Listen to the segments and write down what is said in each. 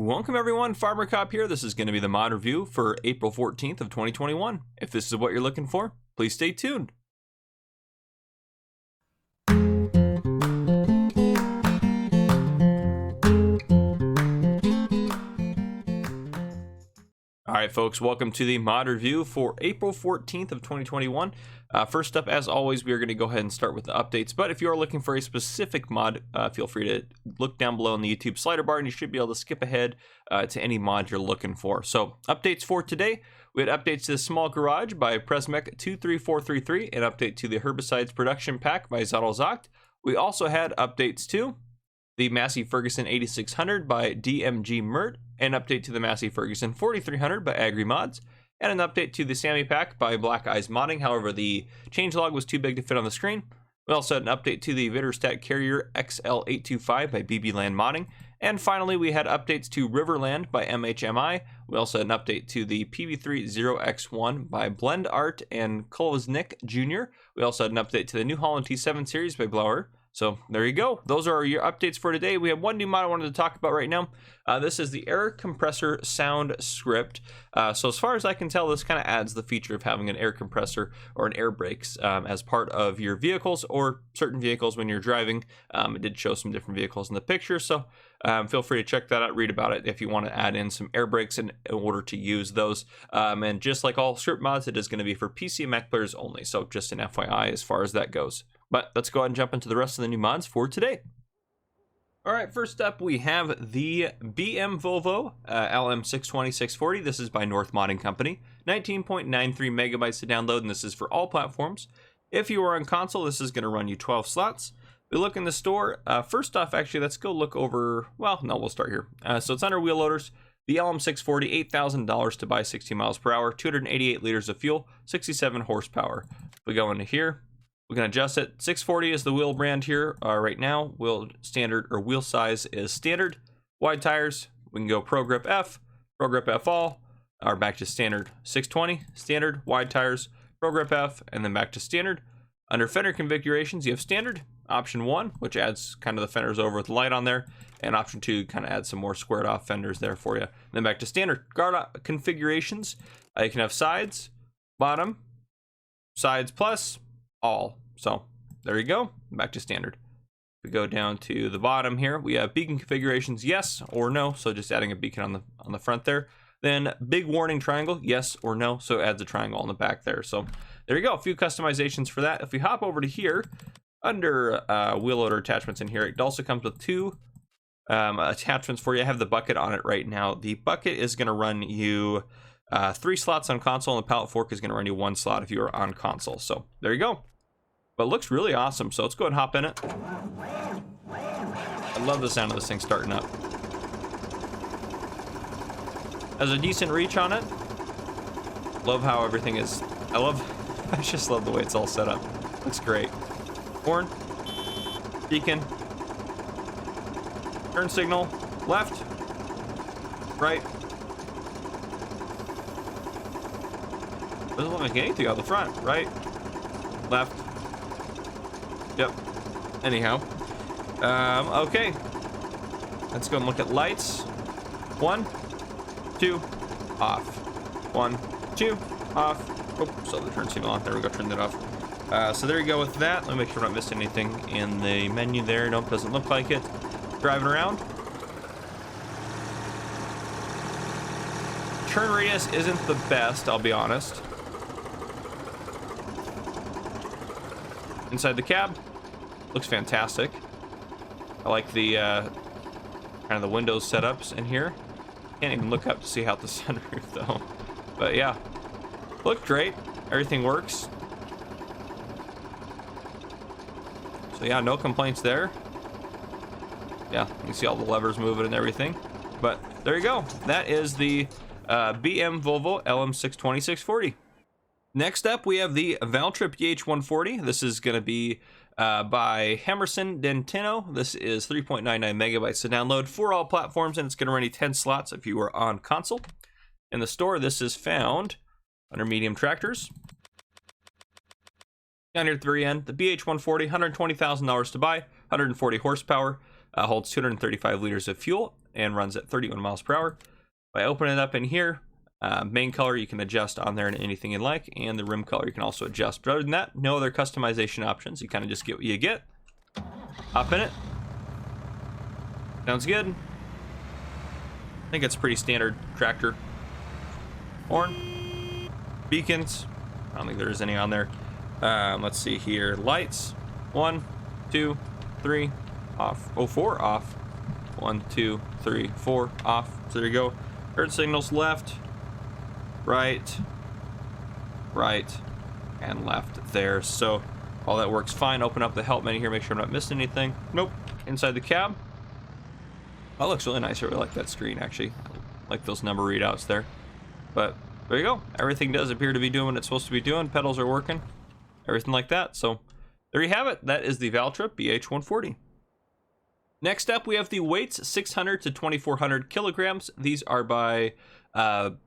Welcome everyone, Farmer Cop here. This is going to be the mod review for April 14th of 2021. If this is what you're looking for, please stay tuned. Alright folks, welcome to the mod review for April 14th of 2021. First up, as always, we are going to go ahead and start with the updates, but if you are looking for a specific mod, feel free to look down below in the YouTube slider bar and you should be able to skip ahead to any mod you're looking for. So, updates for today, we had updates to the Small Garage by Presmec23433, an update to the Herbicides Production Pack by Zottlezocht. We also had updates to the Massey Ferguson 8600 by DMG Mert, an update to the Massey Ferguson 4300 by AgriMods, and an update to the Sammy Pack by Black Eyes Modding. However, the changelog was too big to fit on the screen. We also had an update to the Vitterstat Carrier XL825 by BB Land Modding. And finally, we had updates to Riverland by MHMI. We also had an update to the PV30X1 by Blend Art and Kolosnik Jr. We also had an update to the New Holland T7 series by Blower. So there you go. Those are your updates for today. We have one new mod I wanted to talk about right now. This is the Air Compressor Sound script. So as far as I can tell, this kind of adds the feature of having an air compressor or an air brakes as part of your vehicles or certain vehicles when you're driving. It did show some different vehicles in the picture, so feel free to check that out, read about it if you want to add in some air brakes in order to use those. And just like all script mods, it is going to be for PC and Mac players only, so just an FYI as far as that goes. But let's go ahead and jump into the rest of the new mods for today. Alright, first up we have the BM-VOLVO LM620-640. This is by North Modding Company. 19.93 megabytes to download, and this is for all platforms. If you are on console, this is going to run you 12 slots. We look in the store. First off, actually, let's go look over... Well, no, we'll start here. So it's under wheel loaders. The LM640, $8,000 to buy, 60 miles per hour, 288 liters of fuel, 67 horsepower. We go into here. We can adjust it. 640 is the wheel brand here right now. Wheel standard or wheel size is standard. Wide tires, we can go Pro Grip F, Pro Grip F all, or back to standard. 620, standard, wide tires, Pro Grip F, and then back to standard. Under fender configurations, you have standard, option 1, which adds kind of the fenders over with the light on there, and option 2 kind of adds some more squared off fenders there for you. And then back to standard. Guard configurations, you can have sides, bottom, sides plus, all. So there you go, back to standard. We go down to the bottom here, we have beacon configurations, yes or no, so just adding a beacon on the front there. Then big warning triangle, yes or no, so it adds a triangle on the back there. So there you go, a few customizations for that. If we hop over to here, under wheel loader attachments in here, it also comes with two attachments for you. I have the bucket on it right now. The bucket is going to run you 3 slots on console, and the pallet fork is going to run you 1 slot if you are on console. So there you go. But it looks really awesome, so let's go ahead and hop in it. I love the sound of this thing starting up. Has a decent reach on it. Love how everything is. I just love the way it's all set up. Looks great. Horn, beacon, turn signal, left, right. Doesn't look like anything out the front. Right, left. Yep. Anyhow. Okay. Let's go and look at lights. 1, 2, off. 1, 2, off. Oh, so the turn signal on. There we go. Turn that off. So there you go with that. Let me make sure I'm not missing anything in the menu there. Nope, doesn't look like it. Driving around. Turn radius isn't the best, I'll be honest. Inside the cab. Looks fantastic. I like the kind of the Windows setups in here. Can't even look up to see out the sunroof though. But yeah, looked great. Everything works. So yeah, no complaints there. Yeah, you can see all the levers moving and everything. But there you go. That is the BM-VOLVO LM620-640. Next up, we have the Valtra BH140. This is going to be by Hemerson Dentino. This is 3.99 megabytes to download for all platforms, and it's going to run you 10 slots if you are on console. In the store, this is found under medium tractors. Down here at the very end, the BH140, $120,000 to buy, 140 horsepower, holds 235 liters of fuel, and runs at 31 miles per hour. If I open it up in here, main color you can adjust on there and anything you like, and the rim color you can also adjust. But other than that, no other customization options. You kind of just get what you get. Hop in it. Sounds good. I think it's pretty standard tractor. Horn, beacons. I don't think there's any on there. Let's see here. Lights. 1, 2, 3, off. Oh, 4 off. 1, 2, 3, 4 off. So there you go. Turn signals left, right, and left there. So all that works fine. Open up the help menu here. Make sure I'm not missing anything. Nope. Inside the cab. That looks really nice. I really like that screen, actually. I like those number readouts there. But there you go. Everything does appear to be doing what it's supposed to be doing. Pedals are working. Everything like that. So there you have it. That is the Valtra BH140. Next up, we have the weights, 600 to 2400 kilograms. These are by the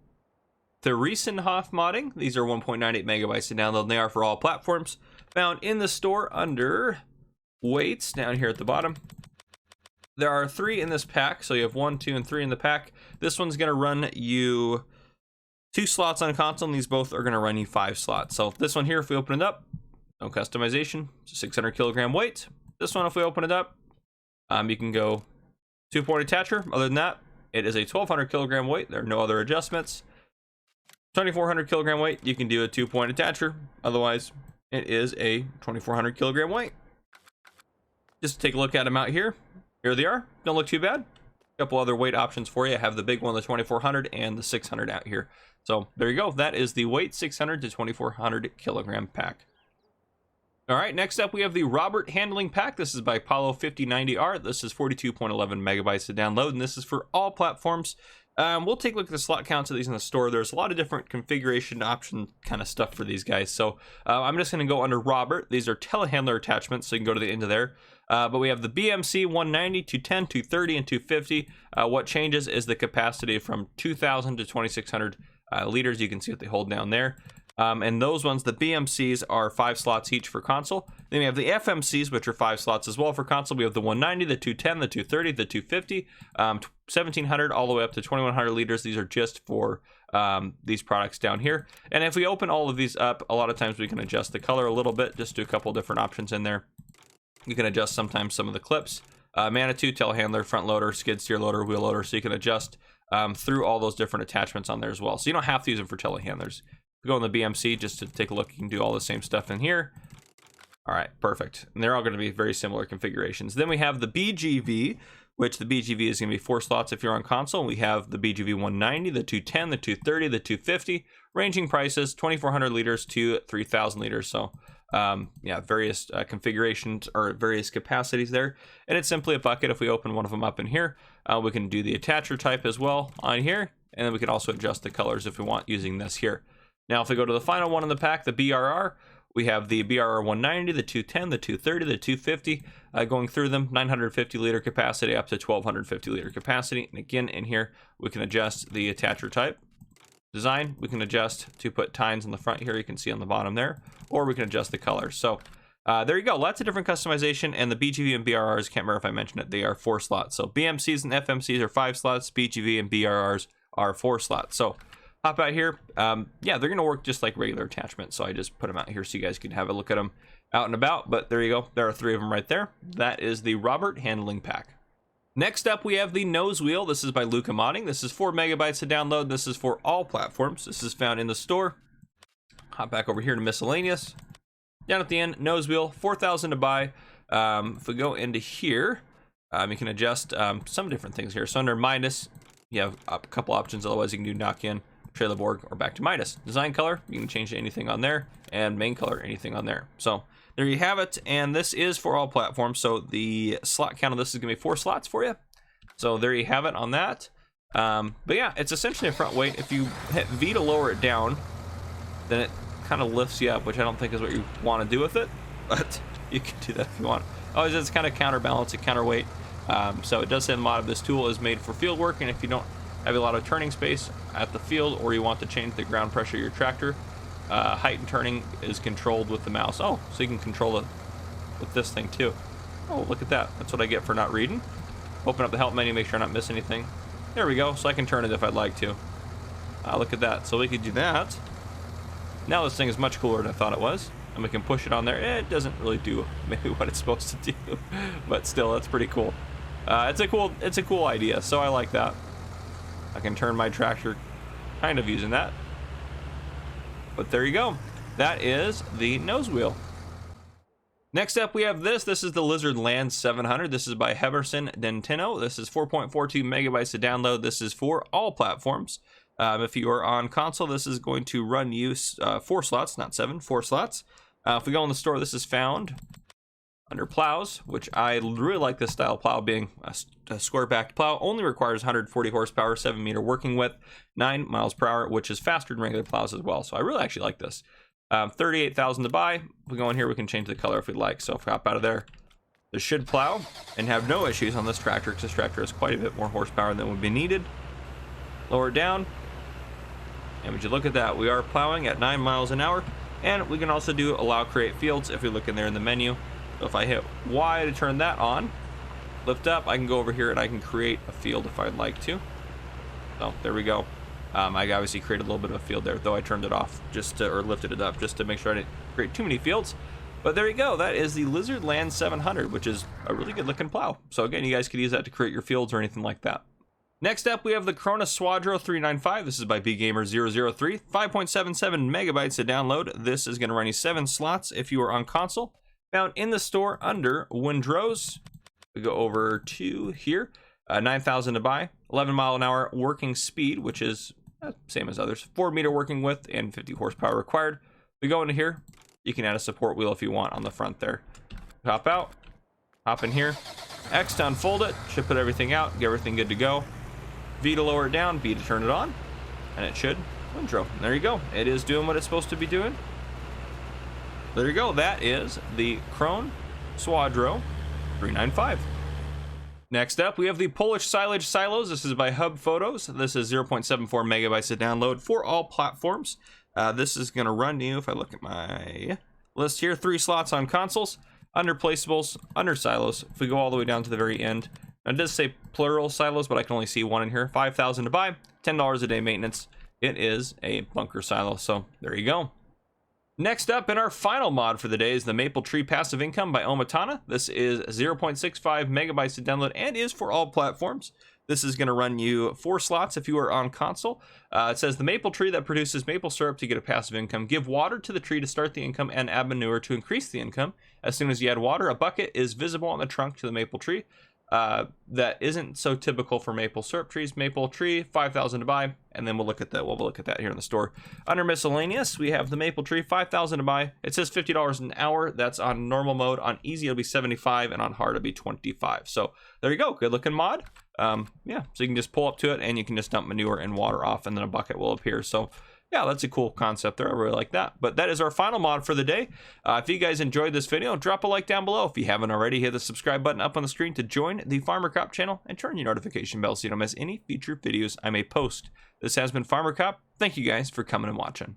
Riesenhoff modding. These are 1.98 megabytes to download, and they are for all platforms. Found in the store under weights down here at the bottom. There are 3 in this pack, so you have 1, 2, and 3 in the pack. This one's going to run you 2 slots on console, and these both are going to run you 5 slots. So this one here, if we open it up, no customization, it's a 600 kilogram weight. This one, if we open it up, you can go 2-point attacher. Other than that, it is a 1200 kilogram weight. There are no other adjustments. 2400 kilogram weight, you can do a 2-point attacher. Otherwise, it is a 2400 kilogram weight. Just take a look at them out here. Here they are. Don't look too bad. A couple other weight options for you. I have the big one, the 2400, and the 600 out here. So there you go. That is the weight 600 to 2400 kilogram pack. All right, next up we have the Robert handling pack. This is by Apollo 5090R. This is 42.11 megabytes to download, and this is for all platforms. We'll take a look at the slot counts of these in the store. There's a lot of different configuration option kind of stuff for these guys. So I'm just going to go under Robert. These are telehandler attachments, so you can go to the end of there. But we have the BMC 190, 210, 230, and 250. What changes is the capacity from 2,000 to 2,600 liters. You can see what they hold down there. And those ones, the BMCs, are 5 slots each for console. Then we have the FMCs, which are 5 slots as well for console. We have the 190, the 210, the 230, the 250, 1,700 all the way up to 2,100 liters. These are just for these products down here. And if we open all of these up, a lot of times we can adjust the color a little bit. Just do a couple different options in there. You can adjust sometimes some of the clips. Manitou, telehandler, front loader, skid steer loader, wheel loader. So you can adjust through all those different attachments on there as well. So you don't have to use them for telehandlers. If you go on the BMC just to take a look, you can do all the same stuff in here. All right, perfect. And they're all going to be very similar configurations. Then we have the BGV, which the BGV is going to be 4 slots if you're on console. We have the BGV 190, the 210, the 230, the 250, ranging prices 2,400 liters to 3,000 liters. So yeah, various configurations or various capacities there. And it's simply a bucket. If we open one of them up in here, we can do the attacher type as well on here. And then we can also adjust the colors if we want using this here. Now, if we go to the final one in the pack, the BRR, we have the BRR 190, the 210, the 230, the 250, going through them, 950 liter capacity up to 1,250 liter capacity. And again, in here, we can adjust the attacher type. Design, we can adjust to put tines on the front here, you can see on the bottom there, or we can adjust the colors. So there you go, lots of different customization. And the BGV and BRRs, can't remember if I mentioned it, they are 4 slots. So BMCs and FMCs are 5 slots, BGV and BRRs are 4 slots. So hop out here. Yeah, they're going to work just like regular attachments. So I just put them out here so you guys can have a look at them out and about. But there you go. There are 3 of them right there. That is the Robert handling pack. Next up, we have the Nosewheel. This is by Luca Modding. This is 4 megabytes to download. This is for all platforms. This is found in the store. Hop back over here to miscellaneous. Down at the end, Nosewheel, 4,000 to buy. If we go into here, you can adjust some different things here. So under minus, you have a couple options. Otherwise, you can do knock in, trailer board, or back to minus. Design color, you can change anything on there, and main color, anything on there. So there you have it, and this is for all platforms. So the slot count of this is gonna be 4 slots for you. So there you have it on that. But yeah, it's essentially a front weight. If you hit V to lower it down, then it kind of lifts you up, which I don't think is what you want to do with it, but you can do that if you want. Oh, it's kind of counterbalance, a counterweight. So it does say in the mod, this tool is made for field work, and if you don't have a lot of turning space at the field, or you want to change the ground pressure of your tractor, height and turning is controlled with the mouse. Oh, so you can control it with this thing too. Oh, look at that. That's what I get for not reading. Open up the help menu, make sure I don't miss anything. There we go, so I can turn it if I'd like to. Look at that, so we could do that. Now this thing is much cooler than I thought it was. And we can push it on there. It doesn't really do maybe what it's supposed to do, but still, that's pretty cool. It's a cool idea, so I like that. I can turn my tractor kind of using that. But there you go. That is the Nosewheel. Next up, we have this. This is the Lizard Land 700. This is by Heberson Dentino. This is 4.42 megabytes to download. This is for all platforms. If you are on console, this is going to run you 4 slots, not 7, 4 slots. If we go in the store, this is found under plows, which I really like this style of plow, being a square-backed plow. Only requires 140 horsepower, 7-meter working width, 9 miles per hour, which is faster than regular plows as well. So I really actually like this. 38,000 to buy. If we go in here, we can change the color if we'd like. So if we hop out of there, this should plow and have no issues on this tractor, because this tractor has quite a bit more horsepower than would be needed. Lower it down. And would you look at that, we are plowing at 9 miles an hour, and we can also do allow create fields if we look in there in the menu. So if I hit Y to turn that on, lift up, I can go over here and I can create a field if I'd like to. So there we go. I obviously created a little bit of a field there, though I turned it off or lifted it up just to make sure I didn't create too many fields. But there you go, that is the Lizard Land 700, which is a really good looking plow. So again, you guys could use that to create your fields or anything like that. Next up, we have the Krone Swadro 395. This is by BGamer003. 5.77 megabytes to download. This is going to run you 7 slots if you are on console. Found in the store under Windrows. We go over to here. 9,000 to buy. 11 mile an hour working speed, which is same as others. 4-meter working width and 50 horsepower required. We go into here. You can add a support wheel if you want on the front there. Hop out. Hop in here. X to unfold it. Should put everything out. Get everything good to go. V to lower it down, B to turn it on, and it should windrow. And there you go. It is doing what it's supposed to be doing. There you go. That is the Krone Swadro 395. Next up, we have the Polish Silage silos. This is by Hub Photos. This is 0.74 megabytes to download for all platforms. This is going to run you, if I look at my list here, 3 slots on consoles, under placeables, under silos. If we go all the way down to the very end, it does say plural silos, but I can only see one in here. 5,000 to buy, $10 a day maintenance. It is a bunker silo, so there you go. Next up, in our final mod for the day, is the Maple Tree Passive Income by Omatana. This is 0.65 megabytes to download and is for all platforms. This is going to run you 4 slots if you are on console. It says the maple tree that produces maple syrup to get a passive income. Give water to the tree to start the income and add manure to increase the income. As soon as you add water, a bucket is visible on the trunk to the maple tree. That isn't so typical for maple syrup trees. Maple tree, 5,000 to buy, and then we'll look at that. We'll look at that here in the store. Under miscellaneous, we have the maple tree, 5,000 to buy. It says $50 an hour. That's on normal mode. On easy, it'll be 75, and on hard, it'll be 25. So there you go. Good looking mod. Yeah, so you can just pull up to it, and you can just dump manure and water off, and then a bucket will appear. So yeah, that's a cool concept there. I really like that. But that is our final mod for the day. If you guys enjoyed this video, drop a like down below. If you haven't already, hit the subscribe button up on the screen to join the Farmer Cop channel and turn your notification bell so you don't miss any future videos I may post. This has been Farmer Cop. Thank you guys for coming and watching.